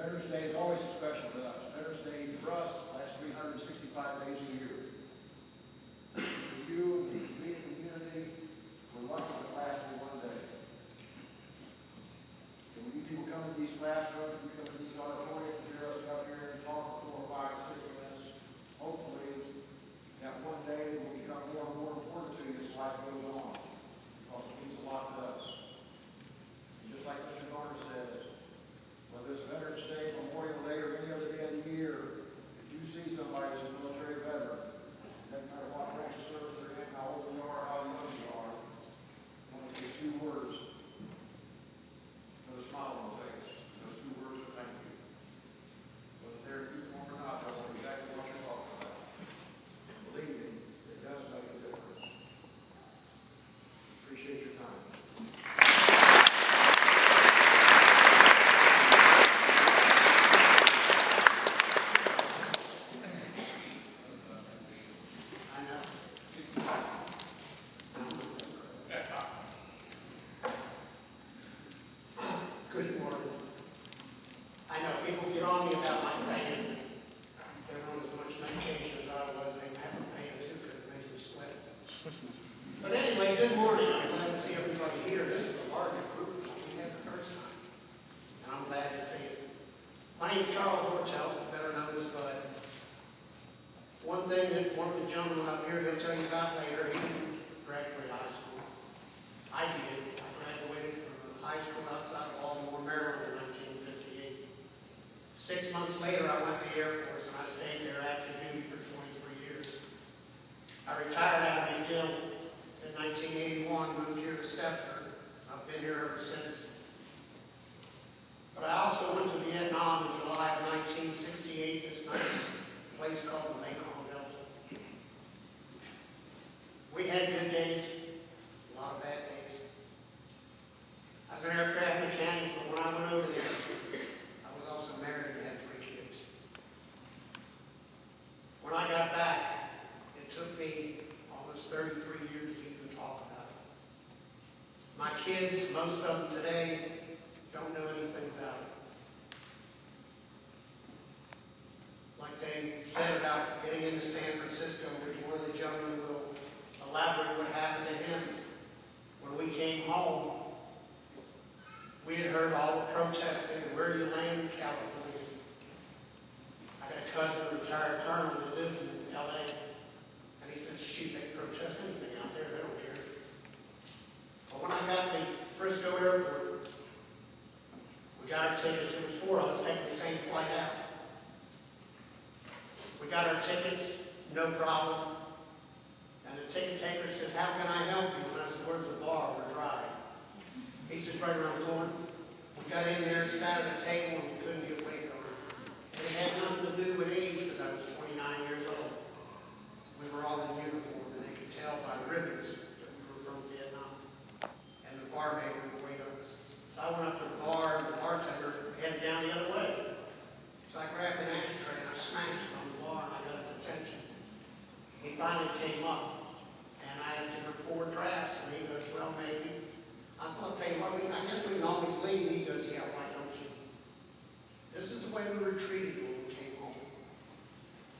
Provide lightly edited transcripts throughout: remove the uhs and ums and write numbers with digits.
Veterans Day is always special to us. Veterans Day for us lasts 365 days a year. For you, the community, we're lucky to last for one day. And when you people come to these classrooms, you come to these auditoriums, hear us up here and talk for 4 or 5, 6 minutes, hopefully that one day will become more and more important to you as life goes on, because it means a lot to us. And just like Mr. Garner says, whether it's Veterans Day, Memorial Day, or any other day of the year, if you see somebody as a military veteran, doesn't matter what branch of service they're in, how old they are, how young they are, you want to say 2 words, with a smile on the face. Those 2 words are thank you. Whether they're in uniform or not, they'll know exactly what you're talking about. And believe me, it does make a difference. Appreciate your time. Good morning. I know people get on me about my pain. They're on as much medication as I was. They have a pain too because it makes me sweat. But anyway, good morning. I'm glad to see everybody here. This is a larger group than we had the first time. And I'm glad to see it. My name is Charles Hortel, better known as Bud. One thing that one of the gentlemen up here will tell you about later, he didn't graduate high school. I did. I graduated from high school outside of Baltimore, Maryland in 1958. 6 months later, I went to the Air Force, and I stayed there active duty for 23 years. I retired out of McGill in 1981, moved here to Sefton. I've been here ever since. But I also went to Vietnam in July of 1968, this nice place called the Mekong Delta. We had good days, a lot of bad days. I was an aircraft mechanic, but when I went over there, I was also married and had 3 kids. When I got back, it took me almost 33 years to even talk about it. My kids, most of them today, don't know anything about it. Like they said about getting into San Francisco, which one of the gentlemen will elaborate what happened to him. When we came home, we had heard all the protesting, and where do you land in California? I got a cousin, a retired colonel, that lives in L.A., and he says, shoot, they protest anything out there, they don't care. But when I got to Frisco Airport, we got our tickets. It was 4 of us taking the same flight out. We got our tickets, no problem. And the ticket taker says, how can I help you? And I said, where's the bar? We're driving. He said, right around the corner. We got in there, sat at a table, and we couldn't get weight on it. And it had nothing to do with age, because I was 29 years old. We were all in uniform, and they could tell by ribbons that we were from Vietnam. And the barmaid would wait on us. So I went up to the bar, and the bartender headed down the other way. So I grabbed an ashtray, and I smashed it on the bar, and I got his attention. He finally came up, and I asked him for 4 drafts, and he goes, well, maybe. I thought, I'll tell you what, I guess we can always leave. He goes, yeah, why don't you? This is the way we were treated when we came home.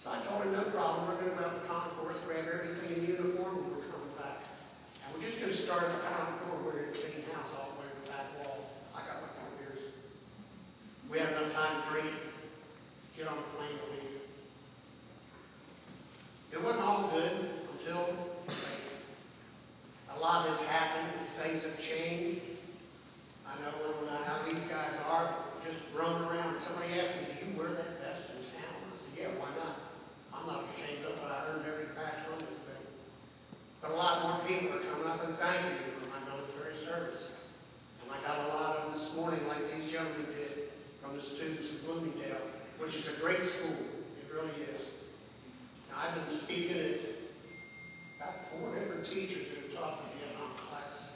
So I told him, no problem. We're going to go out the concourse, grab everything in uniform, and we're coming back. And we're just going to start at the concourse where it's a clean house all the way to the back wall. I got my 4 beers. We had enough time to drink, get on the plane, and leave. It wasn't all good until a lot has happened. Things have changed. I know how these guys are, just roaming around. Somebody asked me, do you wear that vest in town? I said, yeah, why not? I'm not ashamed of it. I earned every patch on this thing. But a lot more people are coming up and thanking me for my military service. And I got a lot of them this morning, like these gentlemen did, from the students of Bloomingdale, which is a great school. It really is. Now, I've been speaking at about 4 different teachers that have taught the Vietnam class.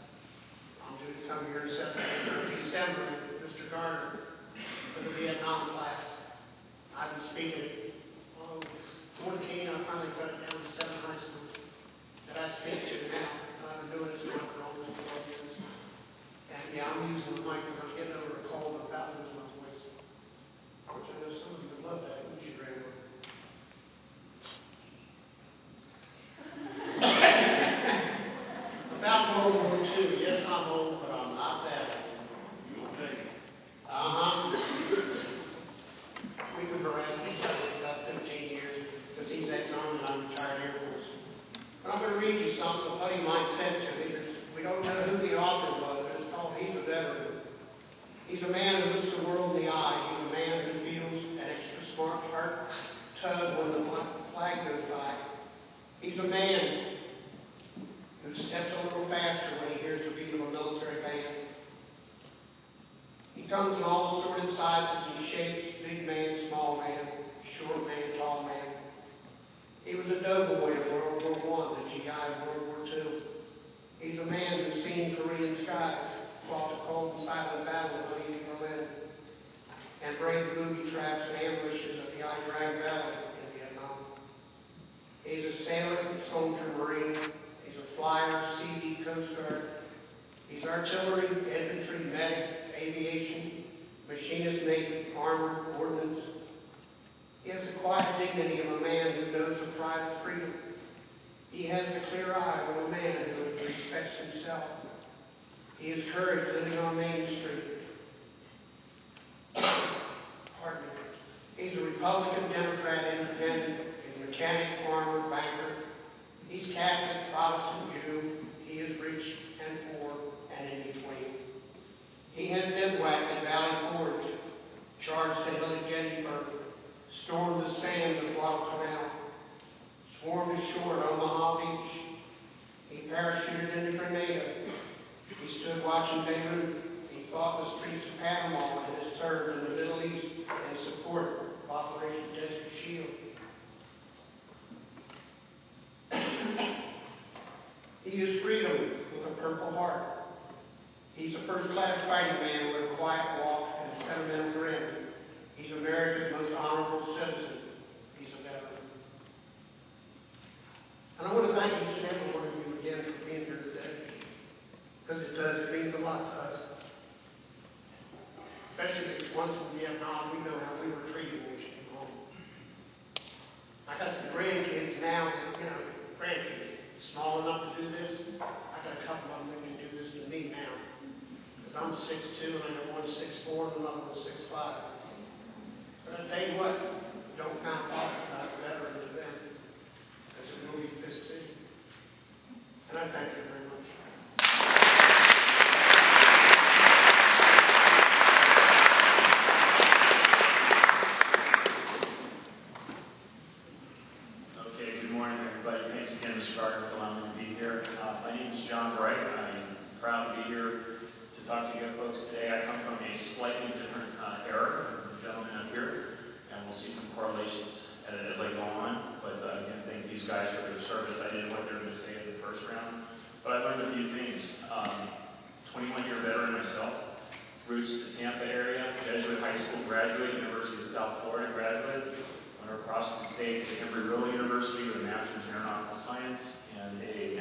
I'm due to come here in December with Mr. Garner for the Vietnam class. I've been speaking at 14. I finally got it down to 7 high schools that I speak to now. And I've been doing this now for almost 12 years. And yeah, I'm using the mic because I'm getting over a cold. I'm about to lose my voice. I'm old, but I'm not that old. You'll take it. We've been harassing each other for about 15 years because he's ex-army and I'm retired Air Force. But I'm going to read you something a buddy of mine sent to me. We don't know who the author was, but it's called He's a Veteran. He's a man who looks the world in the eye. He's a man who feels an extra smart heart tug when the flag goes by. He's a man who steps a little faster when he hears the beat of a military band. He comes in all assorted sizes and shapes, big man, small man, short man, tall man. He was a doughboy in World War I, the GI of World War II. He's a man who's seen Korean skies, fought the cold and silent battle of uneasy Berlin, and braved booby traps and ambushes of the Drag Valley in Vietnam. He's a sailor, soldier, Marine. He's a flyer, Sea, Coast Guard. He's artillery, infantry, medic, aviation, machinist, Navy, armor, ordnance. He has the quiet dignity of a man who knows the pride of freedom. He has the clear eyes of a man who respects himself. He has courage living on Main Street. Pardon me. He's a Republican, Democrat, Independent. He's a mechanic, farmer, banker. He's Catholic, Protestant, Jew. He is rich and poor and in between. He has bivouacked at Valley Forge, charged the hill at Gettysburg, stormed the sand of Guadalcanal, swarmed ashore at Omaha Beach. He parachuted into Grenada. He stood watching Beirut. He fought the streets of Panama and has served in the Middle East in support of Operation Desert Shield. He is freedom with a purple heart. He's a first-class fighting man with a quiet walk and a sentimental grin. He's America's most honorable citizen. He's a veteran. And I want to thank each and every one of you again for being here today. Because it means a lot to us. Especially the ones from Vietnam, we know how we were treated when we came home. I got some grandkids now that, grandkids, small enough to do this. I got a couple of them that can do this to me now. Because I'm 6'2", and I got one 6'4", and another one 6'5". But I tell you what, don't count off about a veteran to them. Because it will be this city. And I thank you very much. Okay, good morning, everybody. Thanks again, Mr. Gardner, for allowing me to be here. My name is John Bright. I'm proud to be here to talk to you folks today. I come from a slightly different era than the gentleman up here, and we'll see some correlations as I go on. But again, thank these guys for their service. I didn't know what they were going to say in the first round, but I learned a few things. 21-year veteran myself, roots to the Tampa area, Jesuit high school graduate, University of South Florida graduate, went across the state to Embry-Riddle University with a Master's in Aeronautical Science and a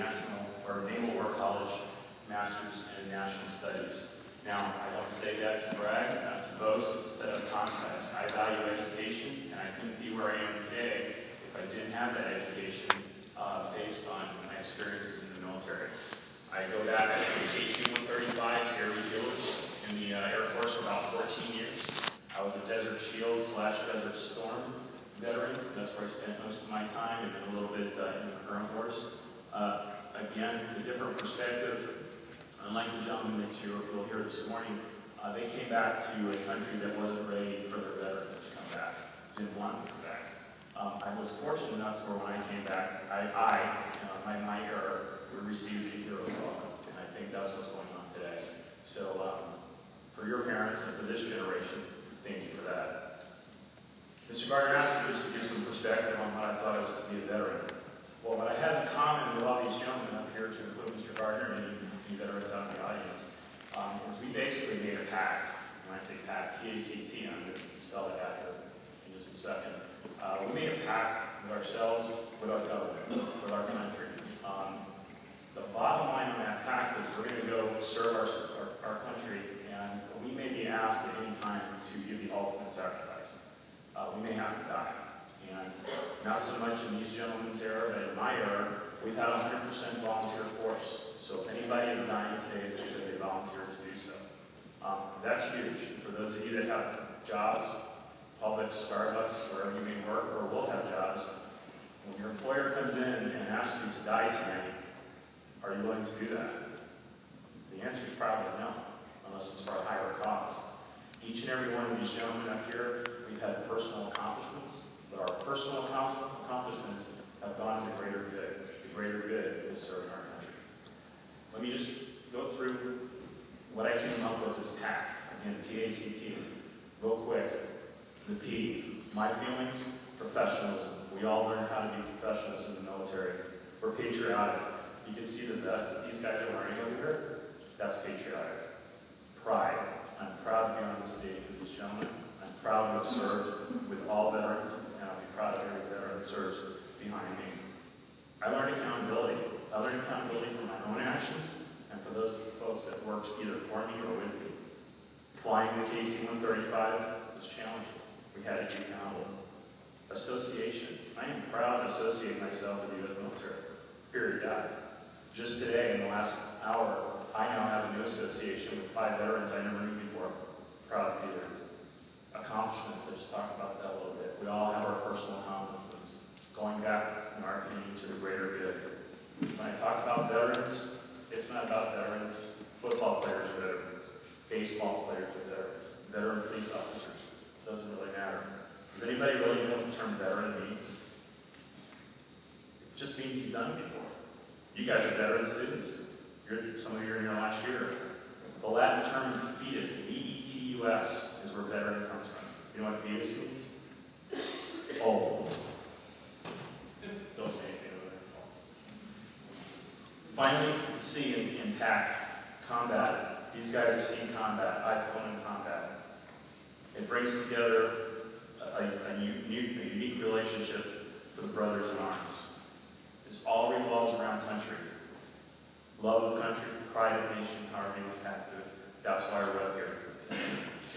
Naval War College Master's in National Studies. Now, I don't say that to brag, not to boast, it's to set up context. I value education, and I couldn't be where I am today if I didn't have that education based on my experiences in the military. I go back, I was KC-135's Air Refuelers in the Air Force for about 14 years. I was a Desert Shield / Desert Storm veteran. That's where I spent most of my time, and then a little bit in the current wars. Again, a different perspective. Unlike the gentleman that you'll hear this morning, they came back to a country that wasn't ready for their veterans to come back, didn't want them to come back. I was fortunate enough where when I came back, my era, we received a hero's welcome, and I think that's what's going on today. So, for your parents and for this generation, thank you for that. Mr. Gardner asked me just to give some perspective on what I thought it was to be a veteran. Well, what I have in common with all these gentlemen up here, to include Mr. Gardner and the veterans out in the audience, is we basically made a pact. When I say pact, P-A-C-T, I'm going to spell it out here in just a second. We made a pact with ourselves, with our government, with our country. The bottom line on that pact is we're going to go serve our country, and we may be asked at any time to give the ultimate sacrifice. We may have to die. And not so much in these gentlemen's era, but in my era, we've had a 100% volunteer force. So if anybody is dying today, it's because they That's huge. For those of you that have jobs, Publix, Starbucks, wherever you may work, or will have jobs, when your employer comes in and asks you to die tonight, are you willing to do that? The answer is probably no, unless it's for a higher cause. Each and every one of these gentlemen up here, we've had personal accomplishments, but our personal accomplishments have gone to the greater good. The greater good is serving our country. Let me just go through what I came up with as PACT. Again, P-A-C-T. Real quick. The P, my feelings, professionalism. We all learn how to be professionals in the military. We're patriotic. You can see the vest that these guys are wearing over here. That's patriotic. Pride. I'm proud to be on the stage with these gentlemen. I'm proud to have served with all veterans, and I'll be proud of every veteran that serves behind me. I learned accountability. I learned accountability for my own actions and for those folks that worked either for me or with me. Flying the KC-135 was challenging. We had to be accountable. Association. I am proud to associate myself with the U.S. military. Period. Just today, in the last hour, I now have a new association with 5 veterans I never knew before. Proud to be there. Accomplishments. I just talked about that a little bit. We all have our personal accomplishments. Going back, in our opinion, to the greater good. When I talk about veterans, it's not about veterans. Football players are veterans. Baseball players are veterans. Veteran police officers. It doesn't really matter. Does anybody really know what the term veteran means? It just means you've done it before. You guys are veteran students. Some of you are in your last year. The Latin term fetus, V-E-T-U-S, is where veteran comes from. You know what fetus means? Old. Don't say anything over there. Finally, C in impact, combat. These guys have seen combat. I've flown in combat. It brings together a unique relationship for the brothers in arms. This all revolves around country. Love of country, pride of nation, however you have to. That's why we're up here.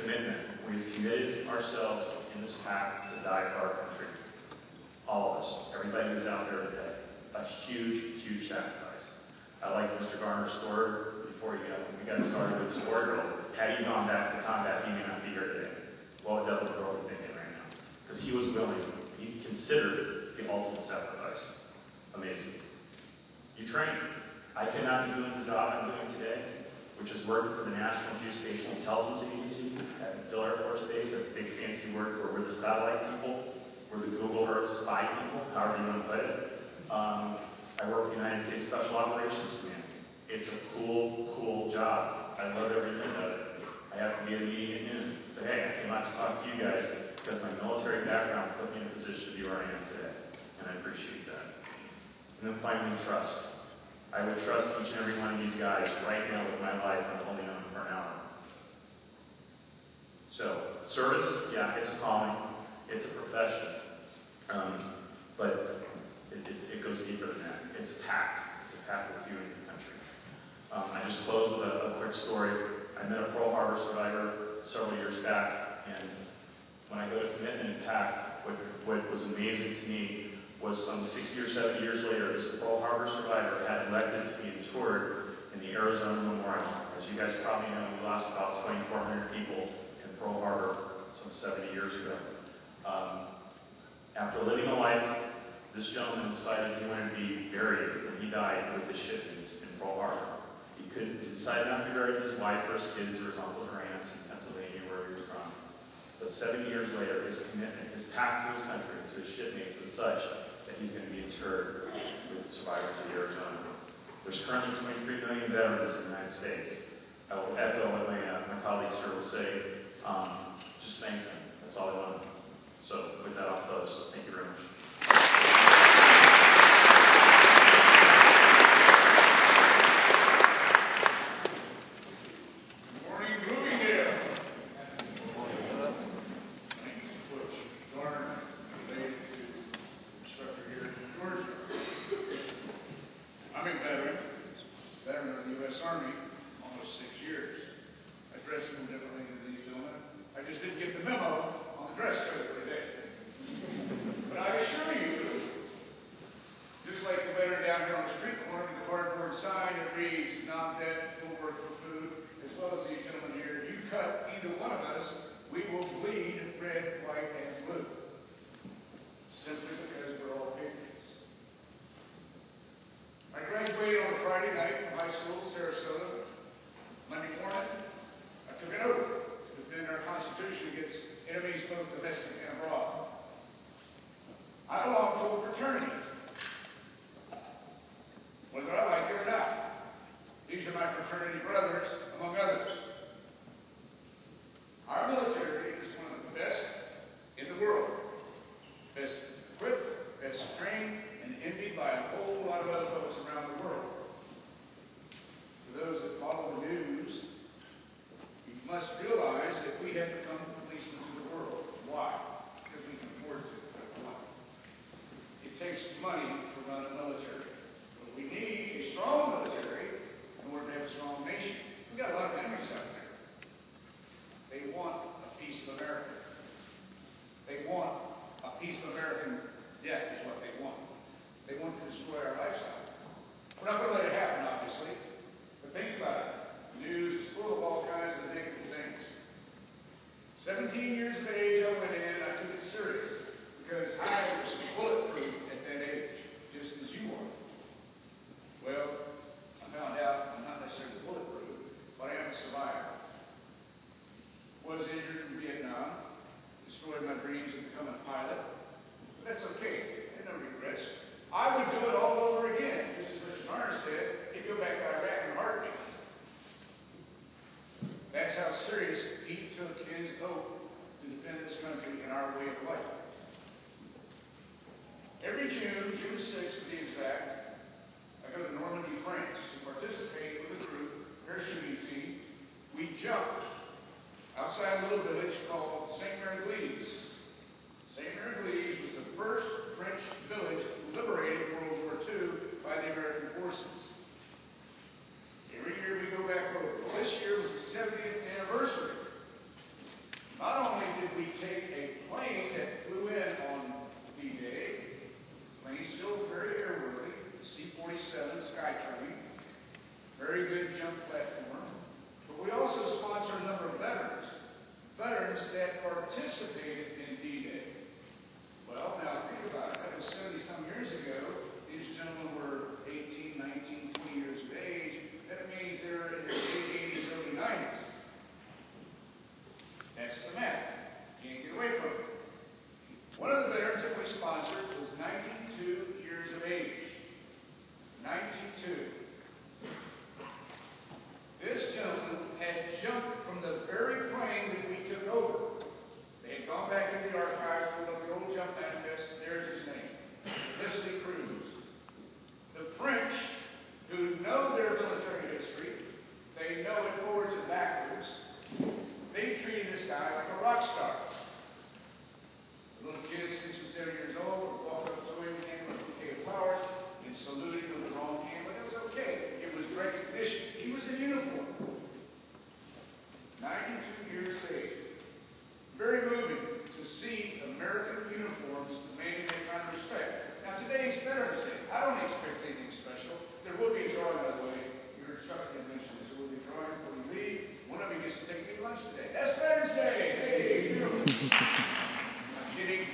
Commitment. We've committed ourselves in this pact to die for our country. All of us. Everybody who's out there today. A huge, huge sacrifice. I like Mr. Garner's story before we got started with this 4-year-old. Had he gone back to combat, he may not be here today. What would that little girl be thinking right now? Because he was willing. He considered the ultimate sacrifice. Amazing. You train. I could not be doing the job I'm doing today, which is working for the National Geospatial Intelligence Agency at Dill Air Force Base. That's a big fancy word for we're the satellite people, we're the Google Earth spy people, however you want to put it. I work for the United States Special Operations Command. It's a cool job. I love every minute of it. I have to be at a meeting at noon. But hey, I came out to talk to you guys because my military background put me in a position to be where I am today. And I appreciate that. And then finally, trust. I would trust each and every one of these guys right now with my life on holding on for an hour. So, service, yeah, it's a calling. It's a profession. But it goes deeper than that. It's a pact. It's a pact with you and your country. I just closed with a quick story. I met a Pearl Harbor survivor several years back, and when I go to commitment and pact, what was amazing to me was some 60 or 70 years later, this Pearl Harbor survivor had elected to be interred in the Arizona Memorial. As you guys probably know, we lost about 2,400 people in Pearl Harbor some 70 years ago. After living a life, this gentleman decided he wanted to be buried when he died with his shipmates in Pearl Harbor. He decided not to be buried with his wife or his kids or his uncles or aunts in Pennsylvania, where he was from. But 70 years later, his commitment, his pact to his country, to his shipmates was such that he's going to be interred with survivors of Arizona. There's currently 23 million veterans in the United States. I will echo what my colleagues here will say. Just thank them. That's all I want. So with that, I'll close. Thank you very much. Army almost 6 years. I dress a little differently than these gentlemen. I just didn't get the memo on the dress code today. But I assure you, just like the veteran down here on the street corner with the cardboard sign that reads, "Not dead, full work for food," as well as these gentlemen here, you cut either one of us, we will bleed red, white, and blue. Simply because we're all patriots. I graduated on a Friday night from high school, Sarasota. Monday morning, I took an oath to defend our Constitution against enemies both domestic and abroad. I belong to a fraternity, whether I like it or not. These are my fraternity brothers, among others. Our military is one of the best in the world. Best equipped, best trained, and envied by a whole lot of other folks around the world. For those that follow the news, you must realize that we have become the policemen of the world. Why? Because we can afford to. It takes money to run a military. But we need a strong military in order to have a strong nation. We've got a lot of enemies out there. They want a piece of America. They want a piece of American debt is what they want. They want to destroy our lifestyle. We're not going to let it happen, obviously. But think about it. The news is full of all kinds of negative things. 17 years of age, I went in, I took it serious. Because I was bulletproof at that age, just as you are. Well, I found out I'm not necessarily bulletproof, but I am a survivor. Was injured in Vietnam, destroyed my dreams of becoming a pilot. But that's okay. I had no regrets. I would do it all over again. Just as Mr. Garner said, he'd go back to Iraq in a heartbeat. That's how serious he took his oath to defend this country and our way of life. Every June 6th to be exact, I go to Normandy, France to participate with a group, parachuting team. We jumped outside a little village called St. Mary-Glise. St. Mary-Glise was the first French village liberated in World War II by the American forces. Every year we go back over. Well, this year was the 70th anniversary. Not only did we take a plane that flew in on D-Day, plane still very airworthy, C-47 Skytrain, very good jump platform, but we also sponsor a number of veterans that participated in D-Day. Well, now think about it. That was 70-some years ago. These gentlemen were 18, 19, 20 years of age. That means they're in their late 80s, early 90s. That's the math. Can't get away from it. One of the veterans that we sponsored was 92 years of age. 92. This gentleman had jumped from the very plane that we took over. They had gone back into the archives, pulled up the old jump manifest, and there's his name. Leslie Cruz. The French, who know their military history, they know it forwards and backwards, they treated this guy like a rock star. The little kid, 6 or 7 years old, walked up to him, handed him a bouquet of flowers, and saluted him with the wrong hand, but it was okay. It was recognition. He was in uniform. 92 years of age. Very moving to see American uniforms demanding that kind of respect. Now, today's Veterans Day. I don't expect anything special. There will be a drawing, by the way. Your instructor mentioned this. There will be a drawing before you leave. One of you gets to take me to lunch today. That's Veterans Day! Hey, beautiful. I'm kidding.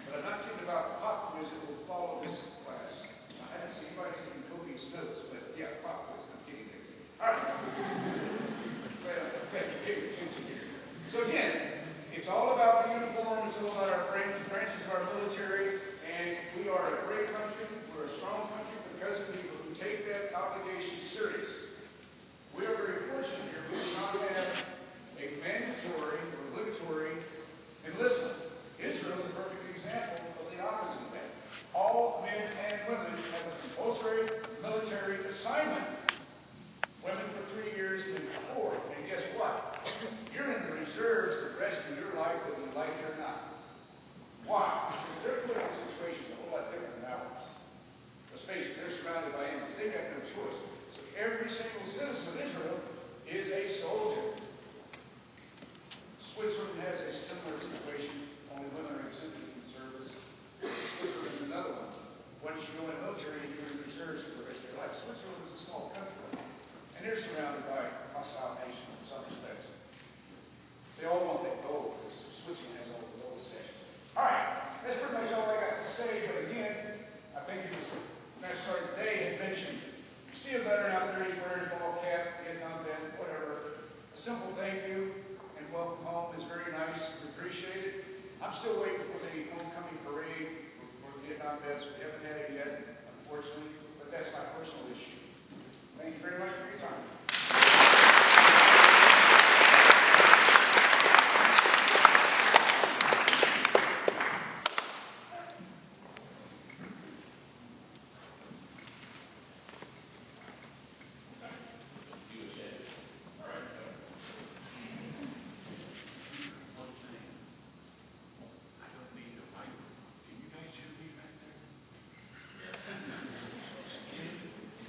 But I'm not kidding about the pop quiz that will follow this class. I haven't seen anybody taking copious notes, but yeah, pop quiz. I'm kidding there. All right. Well, okay, you gave me attention here. So again, it's all about the uniform. It's all about our branches of our military. And we are a great country. We're a strong country because of people who take that obligation serious. We are very fortunate here. We do not have a mandatory or obligatory enlistment. Israel is a perfect example of the opposite of that. All men and women have a compulsory military assignment. Women for 3 years, men for 4. And guess what? You're in the reserves the rest of your life, whether you like it or not. Why? Because their political situation is a whole lot different than ours. Let's face it, they're surrounded by enemies. They've got no choice. So every single citizen of Israel is a soldier. Switzerland has a similar situation. Only women are exempted from service. Switzerland is another one. Once you go in the military, you're in the reserves for the rest of your life. Switzerland is a small country. And they're surrounded by hostile nations in some respects. They all want that gold, because Switzerland has all the gold stations. All right, that's pretty much all I got to say, but again, I think it was necessary today had mentioned, you see a veteran out there, he's wearing a ball cap, Vietnam vet, whatever. A simple thank you and welcome home is very nice, we appreciate it. I'm still waiting for the homecoming parade for the Vietnam vets. We haven't had it yet, unfortunately, but that's my personal issue. Thank you very much for your time.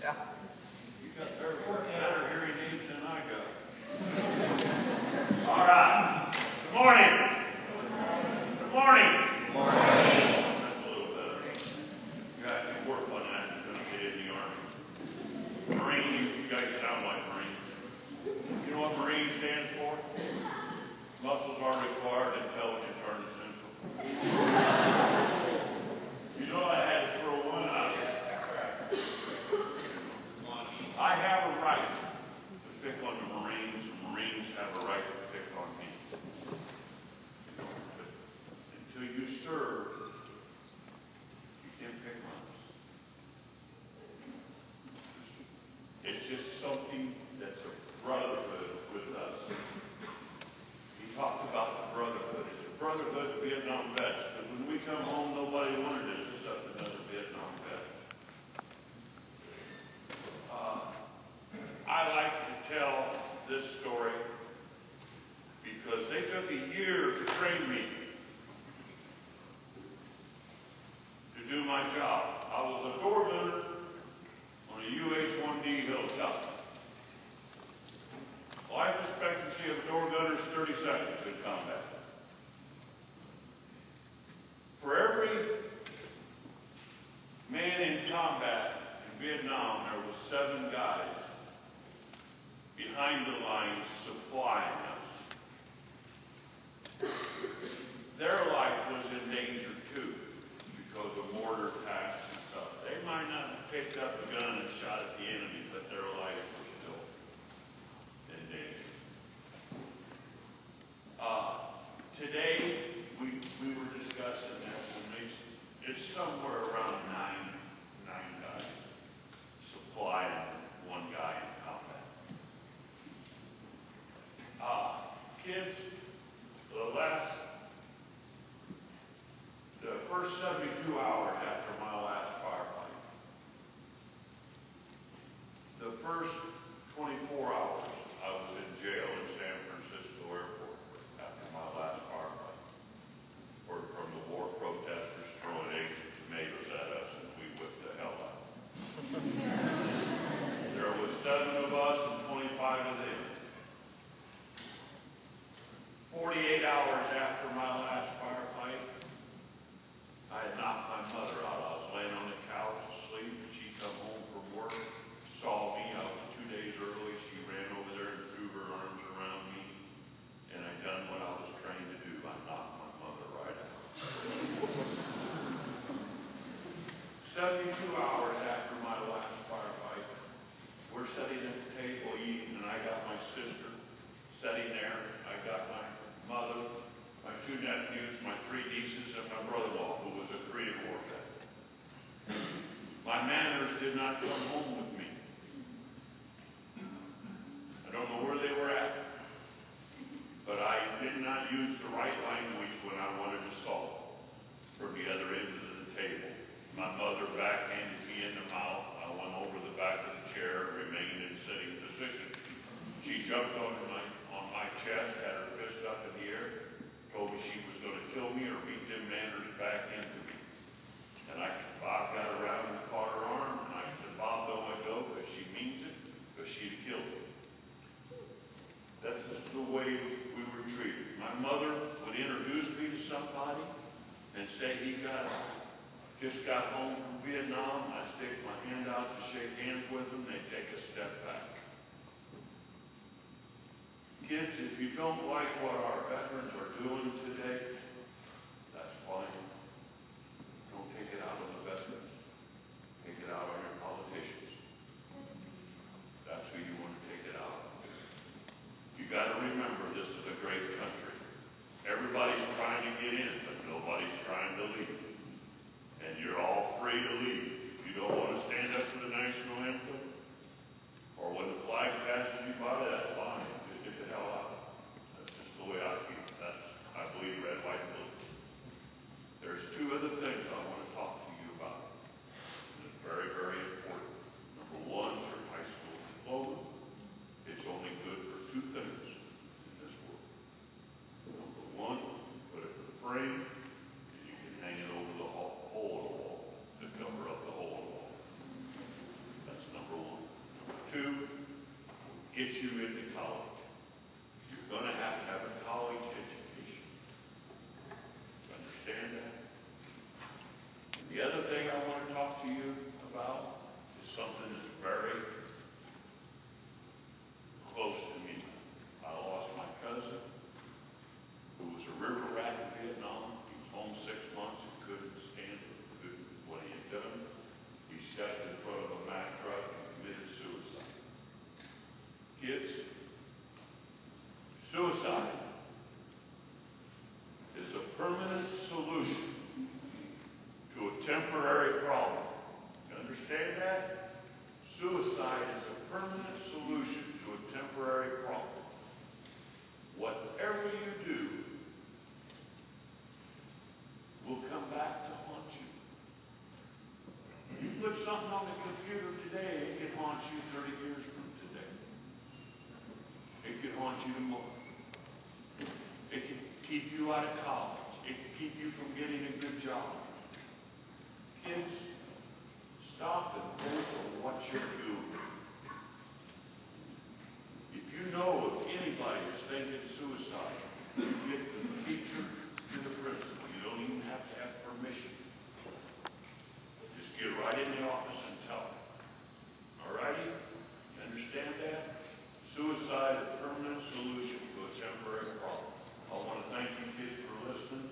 You got better hearing aids than I got. All right. Good morning. Good morning. That's a little better. You have to work on that if you're going to get in the Army. Marine, you guys sound like Marines. You know what Marine stands for? Muscles are required, intelligence are essential. You know I had to throw one out. I have a right to pick on the Marines, and Marines have a right to pick on me. But until you serve, you can't pick on us. It's just something that's a brotherhood with us. He talked about the brotherhood. It's a brotherhood of Vietnam vets. Because when we come home, nobody wanted us except another Vietnam vet. I like to tell this story because they took a year to train me to do my job. I was a door gunner on a UH-1D helicopter. Life expectancy of a door gunner is 30 seconds in combat. For every man in combat in Vietnam, there was 7 guys behind the lines supplying us. Their life was in danger too because of mortar attacks and stuff. They might not have picked up a gun and shot at the enemy, but their life was still in danger. Today, we were discussing this, and it's somewhere around nine guys supplying one guy in combat. Kids, the first 72 hours after my last firefight, the first 24 hours I was in jail in San Francisco Airport after my last firefight. Word from the war protesters throwing eggs and tomatoes at us, and we whipped the hell out. There was 7 of us and 25 of them. 48 hours after my last firefight, I had knocked my mother out. I was laying on the couch asleep, and she come home from work, saw me. I was 2 days early. She ran over there and threw her arms around me, and I done what I was trained to do. I knocked my mother right out. 72 hours after my last firefight, we're sitting at the table eating, and I got my sister sitting there. I got my mother, my 2 nephews, my 3 nieces, and my brother-in-law, who was a Korean War vet. My manners did not come home with me. I don't know where they were at, but I did not use the right language when I wanted to solve from the other end of the table. My mother backhanded me in the mouth. I went over the back of the chair and remained in sitting position. She jumped on my chest, had her fist up in the air, told me she was going to kill me or beat them manners back into me. And Bob got around and caught her arm, and I said, Bob, don't let go, because she means it, because she'd have killed me. That's just the way we were treated. My mother would introduce me to somebody and say he just got home from Vietnam. I stick my hand out to shake hands with them. They take a step back. Kids, if you don't like what our veterans are doing today, that's fine. Don't take it out on the veterans. Take it out on your politicians. That's who you want to take it out on. You got to remember, this is a great country. Everybody's trying to get in, but nobody's trying to leave. And you're all free to leave. If you don't want to stand up for the national anthem, or when the flag passes you by, that's fine. Just get the hell out. That's just the way I feel. I believe red, white, blue. There's two other things I want to talk to you about. It's very, very important. Number one is your high school diploma. It's only good for two things in this world. Number one, put it in the frame, and you can hang it over the hole in the wall to cover up the hole in the wall. That's number one. Number two, get you into college. You're going to have a college education. Understand that? And the other thing I want to talk to you about is something that's very close to me. I lost my cousin, who was a river rat in Vietnam. He was home 6 months and couldn't stand it, couldn't do what he had done. He stepped in front of a Mack truck and committed suicide. Kids, suicide is a permanent solution to a temporary problem. You understand that? Suicide is a permanent solution to a temporary problem. Whatever you do will come back to haunt you. You put something on the computer today, it can haunt you 30 years from today. It can haunt you tomorrow. It can keep you out of college. It can keep you from getting a good job. Kids, stop and think of what you're doing. If you know of anybody that's thinking suicide, you get the teacher to the principal. You don't even have to have permission. Just get right in the office and tell them. All righty? You understand that? Suicide is a permanent solution to a temporary problem. I want to thank you kids for listening,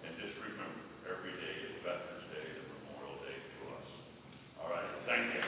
and just remember, every day is Veterans Day and Memorial Day to us. All right, thank you.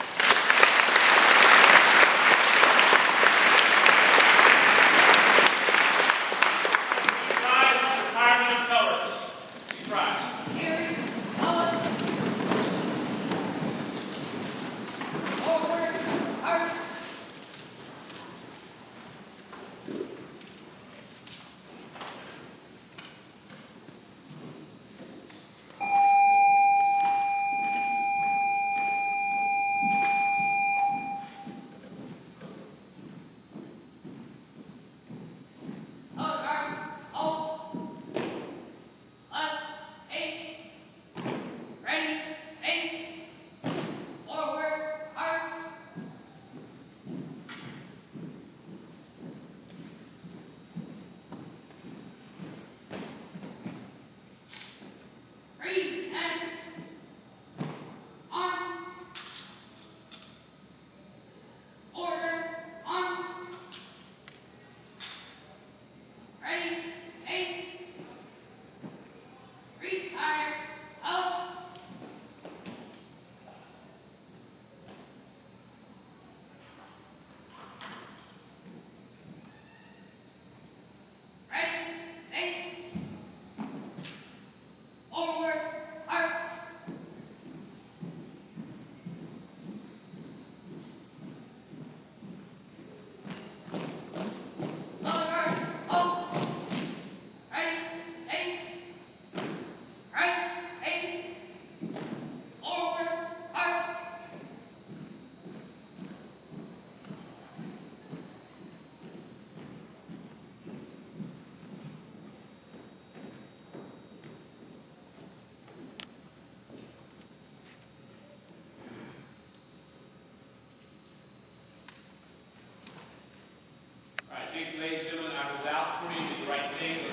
Ladies and gentlemen, I was out putting the right thing.